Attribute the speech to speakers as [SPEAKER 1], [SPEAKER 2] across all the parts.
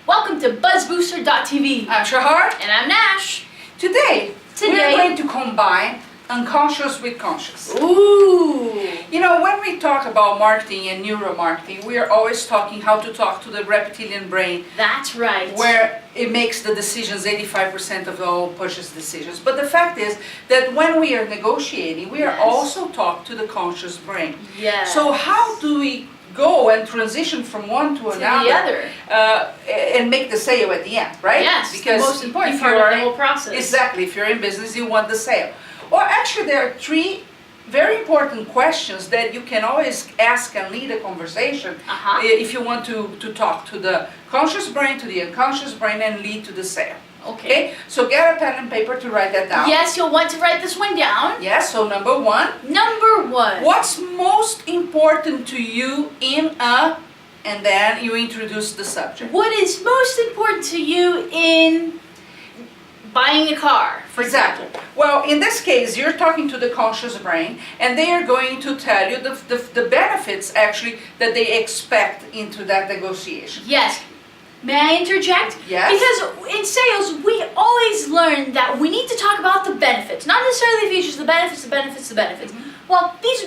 [SPEAKER 1] Welcome to BuzzBooster.tv.
[SPEAKER 2] I'm Shahar.
[SPEAKER 1] And I'm Nash.
[SPEAKER 2] Today, we're going to combine unconscious with conscious.
[SPEAKER 1] Ooh!
[SPEAKER 2] You know, when we talk about marketing and neuromarketing, we are always talking how to talk to the reptilian brain.
[SPEAKER 1] That's right.
[SPEAKER 2] Where it makes the decisions, 85% of all purchase decisions. But the fact is that when we are negotiating, we are also talking to the conscious brain.
[SPEAKER 1] Yes.
[SPEAKER 2] So how do we go and transition from one to another,
[SPEAKER 1] the other,
[SPEAKER 2] and make the sale at the end, right?
[SPEAKER 1] Yes,
[SPEAKER 2] because
[SPEAKER 1] the most important part of the whole process.
[SPEAKER 2] Exactly, if you're in business, you want the sale. Well, actually, there are three very important questions that you can always ask and lead a conversation if you want to talk to the conscious brain, to the unconscious brain, and lead to the sale. Okay, so get a pen and paper to write that down.
[SPEAKER 1] Yes, you'll want to write this one down.
[SPEAKER 2] Yes, so number one.
[SPEAKER 1] Number one.
[SPEAKER 2] What's most important to you in a, and then you introduce the subject.
[SPEAKER 1] What is most important to you in buying a car, for example?
[SPEAKER 2] Well, in this case, you're talking to the conscious brain, and they are going to tell you the benefits, actually, that they expect into that negotiation.
[SPEAKER 1] Yes. May I interject?
[SPEAKER 2] Yes.
[SPEAKER 1] Because in sales, we always learn that we need to talk about the benefits, not necessarily the features, the benefits, the benefits, the benefits. Well, these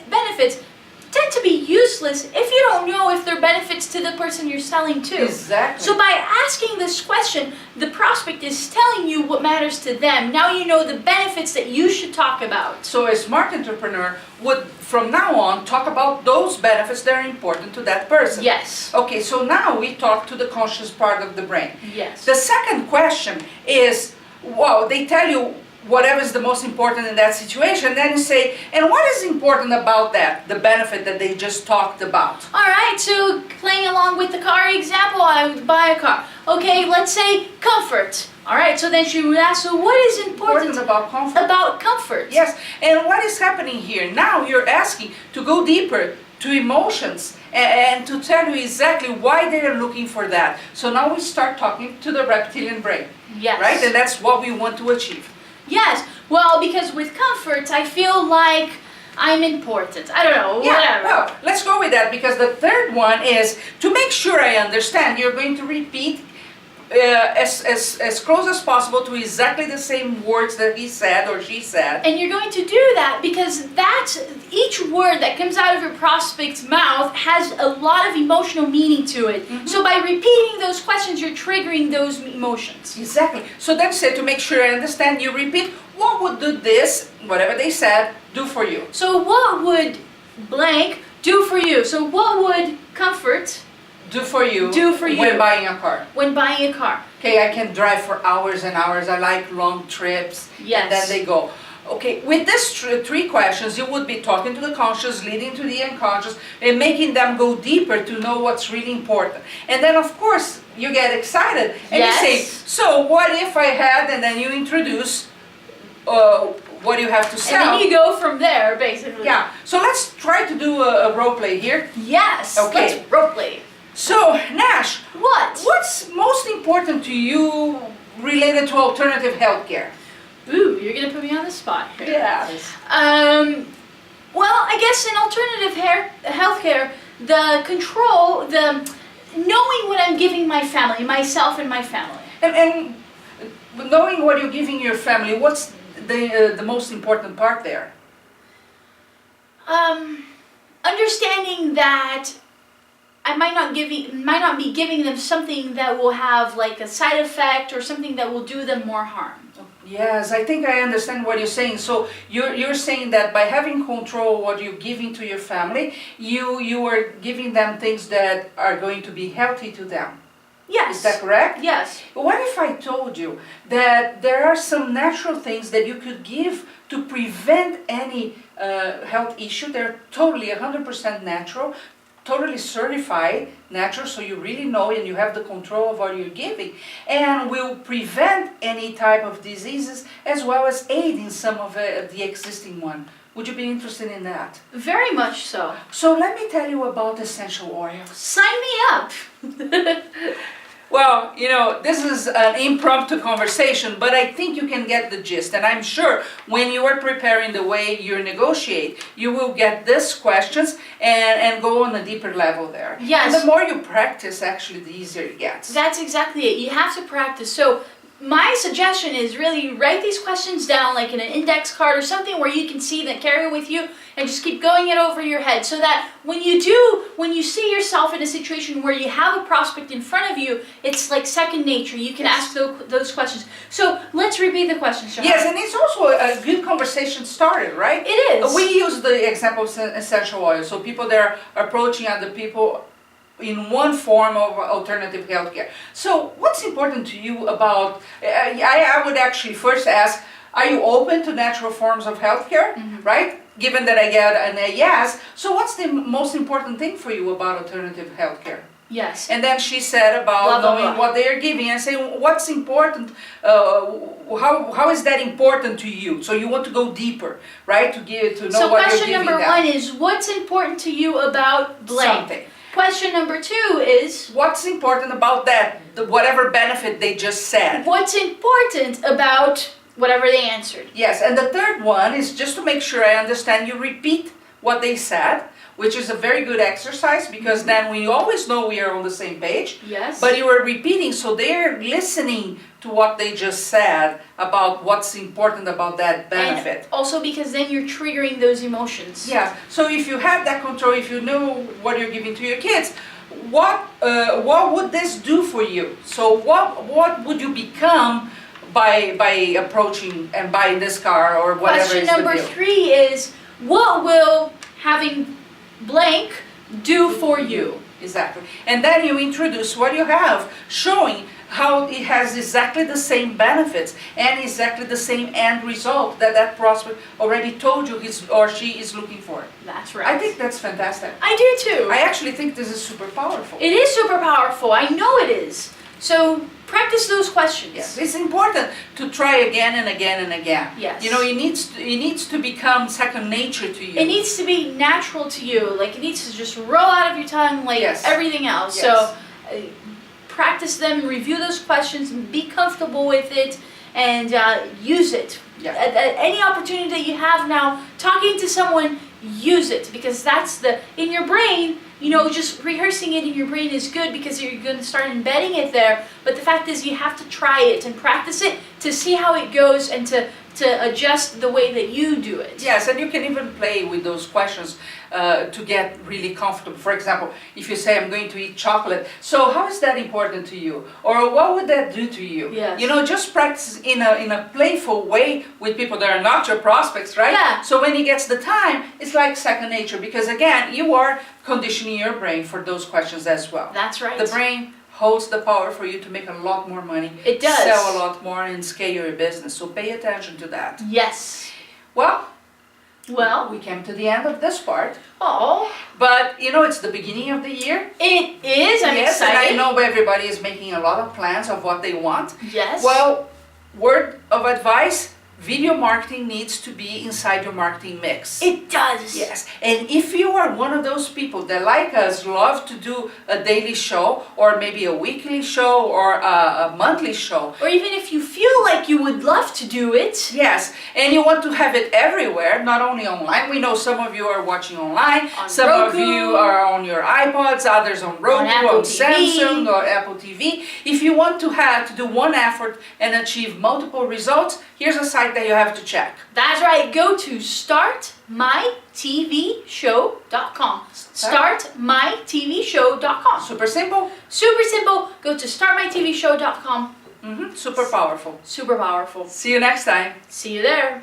[SPEAKER 1] benefits tend to be useless if you don't know if they're benefits to the person you're selling to.
[SPEAKER 2] Exactly.
[SPEAKER 1] So by asking this question, the prospect is telling you what matters to them. Now you know the benefits that you should talk about.
[SPEAKER 2] So a smart entrepreneur would, from now on, talk about those benefits that are important to that person.
[SPEAKER 1] Yes.
[SPEAKER 2] Okay, so now we talk to the conscious part of the brain.
[SPEAKER 1] Yes.
[SPEAKER 2] The second question is, well, they tell you whatever is the most important in that situation, then you say, and what is important about that, the benefit that they just talked about?
[SPEAKER 1] All right, so playing along with the car example, I would buy a car. Okay, let's say comfort. All right, so then she would ask, so what is important
[SPEAKER 2] about comfort?
[SPEAKER 1] About comfort.
[SPEAKER 2] Yes, and what is happening here? Now you're asking to go deeper to emotions and to tell you exactly why they're looking for that. So now we start talking to the reptilian brain.
[SPEAKER 1] Yes.
[SPEAKER 2] Right, and that's what we want to achieve.
[SPEAKER 1] Yes, well, because with comfort, I feel like I'm important. I don't know, whatever.
[SPEAKER 2] Well, let's go with that, because the third one is, to make sure I understand, you're going to repeat as close as possible to exactly the same words that he said or she said.
[SPEAKER 1] And you're going to do that because each word that comes out of your prospect's mouth has a lot of emotional meaning to it. So by repeating those questions, you're triggering those emotions.
[SPEAKER 2] Exactly. So then say, to make sure I understand, you repeat, what would do this, whatever they said, do for you?
[SPEAKER 1] So what would blank do for you? So what would comfort
[SPEAKER 2] do for you when buying a car?
[SPEAKER 1] When buying a car.
[SPEAKER 2] Okay, I can drive for hours and hours. I like long trips.
[SPEAKER 1] Yes.
[SPEAKER 2] And then they go. Okay, with these three questions, you would be talking to the conscious, leading to the unconscious, and making them go deeper to know what's really important. And then, of course, you get excited. And you say, so what if I had, and then you introduce what you have to sell.
[SPEAKER 1] And then you go from there, basically.
[SPEAKER 2] Yeah, so let's try to do a role play here.
[SPEAKER 1] Yes,
[SPEAKER 2] okay.
[SPEAKER 1] Let's role play.
[SPEAKER 2] So, Nash,
[SPEAKER 1] what's
[SPEAKER 2] most important to you related to alternative healthcare?
[SPEAKER 1] Ooh, you're gonna put me on the spot here.
[SPEAKER 2] Yes.
[SPEAKER 1] Well, I guess in alternative healthcare, the control, the knowing what I'm giving my family, myself and my family.
[SPEAKER 2] And knowing what you're giving your family, what's the most important part there?
[SPEAKER 1] Understanding that I might not be giving them something that will have like a side effect or something that will do them more harm.
[SPEAKER 2] Yes, I think I understand what you're saying. So you're saying that by having control of what you're giving to your family, you are giving them things that are going to be healthy to them.
[SPEAKER 1] Yes.
[SPEAKER 2] Is that correct?
[SPEAKER 1] Yes.
[SPEAKER 2] What if I told you that there are some natural things that you could give to prevent any health issue? They're totally 100% natural, totally certified natural, so you really know and you have the control of what you're giving, and will prevent any type of diseases as well as aid in some of the existing one. Would you be interested in that?
[SPEAKER 1] Very much so.
[SPEAKER 2] So let me tell you about essential oils.
[SPEAKER 1] Sign me up!
[SPEAKER 2] Well, Well, this is an impromptu conversation, but I think you can get the gist. And I'm sure when you are preparing the way you negotiate, you will get these questions and go on a deeper level there.
[SPEAKER 1] Yes.
[SPEAKER 2] And the more you practice, actually, the easier it gets.
[SPEAKER 1] That's exactly it. You have to practice. So my suggestion is really write these questions down like in an index card or something where you can see that, carry it with you, and just keep going it over your head so that when you see yourself in a situation where you have a prospect in front of you, it's like second nature. You can ask those questions. So let's repeat the questions, Shahar.
[SPEAKER 2] Yes, and it's also a good conversation starter, right?
[SPEAKER 1] It is.
[SPEAKER 2] We use the example of essential oil, so people that are approaching other people in one form of alternative healthcare. So what's important to you about, I would actually first ask, are you open to natural forms of healthcare, right? Given that I get a yes, so what's the most important thing for you about alternative healthcare?
[SPEAKER 1] Yes.
[SPEAKER 2] And then she said about
[SPEAKER 1] Blah, blah,
[SPEAKER 2] knowing
[SPEAKER 1] blah.
[SPEAKER 2] what they are giving and saying what's important, how is that important to you? So you want to go deeper, right? To know what you're
[SPEAKER 1] So question
[SPEAKER 2] giving
[SPEAKER 1] number
[SPEAKER 2] them.
[SPEAKER 1] 1 is, what's important to you about blank?
[SPEAKER 2] Something.
[SPEAKER 1] Question number 2 is,
[SPEAKER 2] What's important about that? Whatever benefit they just said.
[SPEAKER 1] what's important about whatever they answered?
[SPEAKER 2] Yes, and the third one is just to make sure I understand, you repeat what they said, which is a very good exercise because then we always know we are on the same page.
[SPEAKER 1] Yes.
[SPEAKER 2] But you are repeating, so they're listening to what they just said about what's important about that benefit.
[SPEAKER 1] And also because then you're triggering those emotions.
[SPEAKER 2] Yeah, so if you have that control, if you know what you're giving to your kids, what would this do for you? So what would you become by approaching and buying this car or whatever
[SPEAKER 1] Question
[SPEAKER 2] is the
[SPEAKER 1] number
[SPEAKER 2] deal?
[SPEAKER 1] 3 is, what will having blank do for you?
[SPEAKER 2] Exactly. And then you introduce what you have, showing how it has exactly the same benefits and exactly the same end result that prospect already told you his or she is looking for.
[SPEAKER 1] That's right.
[SPEAKER 2] I think that's fantastic.
[SPEAKER 1] I do too.
[SPEAKER 2] I actually think this is super powerful.
[SPEAKER 1] It is super powerful. I know it is. So practice those questions.
[SPEAKER 2] Yes, it's important to try again and again and again.
[SPEAKER 1] Yes.
[SPEAKER 2] It needs to become second nature to you.
[SPEAKER 1] It needs to be natural to you. Like, it needs to just roll out of your tongue like
[SPEAKER 2] Yes.
[SPEAKER 1] everything else.
[SPEAKER 2] Yes.
[SPEAKER 1] So practice them, review those questions, and be comfortable with it, and use it.
[SPEAKER 2] Yeah.
[SPEAKER 1] At any opportunity that you have now, talking to someone, use it, because that's in your brain. Just rehearsing it in your brain is good because you're going to start embedding it there. But the fact is, you have to try it and practice it to see how it goes and to adjust the way that you do it.
[SPEAKER 2] Yes, and you can even play with those questions to get really comfortable. For example, if you say, I'm going to eat chocolate, so how is that important to you? Or what would that do to you?
[SPEAKER 1] Yes.
[SPEAKER 2] Just practice in a playful way with people that are not your prospects, right?
[SPEAKER 1] Yeah.
[SPEAKER 2] So when it gets the time, it's like second nature because again, you are conditioning your brain for those questions as well.
[SPEAKER 1] That's right.
[SPEAKER 2] The brain holds the power for you to make a lot more money.
[SPEAKER 1] It does.
[SPEAKER 2] Sell a lot more and scale your business. So pay attention to that.
[SPEAKER 1] Yes.
[SPEAKER 2] Well,
[SPEAKER 1] Well,
[SPEAKER 2] we came to the end of this part.
[SPEAKER 1] oh,
[SPEAKER 2] But it's the beginning of the year.
[SPEAKER 1] it is. I'm
[SPEAKER 2] Yes,
[SPEAKER 1] excited.
[SPEAKER 2] and I know everybody is making a lot of plans of what they want.
[SPEAKER 1] Yes.
[SPEAKER 2] Well, word of advice, video marketing needs to be inside your marketing mix.
[SPEAKER 1] it does.
[SPEAKER 2] Yes, and if you are one of those people that, like us, love to do a daily show or maybe a weekly show or a monthly show,
[SPEAKER 1] Or even if you feel like you would love to do it.
[SPEAKER 2] yes, and you want to have it everywhere, not only online. We know some of you are watching online,
[SPEAKER 1] On
[SPEAKER 2] some of
[SPEAKER 1] Roku.
[SPEAKER 2] you are on your iPods, others on Roku,
[SPEAKER 1] Apple
[SPEAKER 2] on
[SPEAKER 1] TV.
[SPEAKER 2] Samsung, or Apple TV. If you want to do one effort and achieve multiple results, here's a site that you have to check.
[SPEAKER 1] That's right. Go to startmytvshow.com. Startmytvshow.com.
[SPEAKER 2] Super simple,
[SPEAKER 1] Super simple. Go to startmytvshow.com.
[SPEAKER 2] super powerful.
[SPEAKER 1] Super powerful.
[SPEAKER 2] See you next time.
[SPEAKER 1] See you there.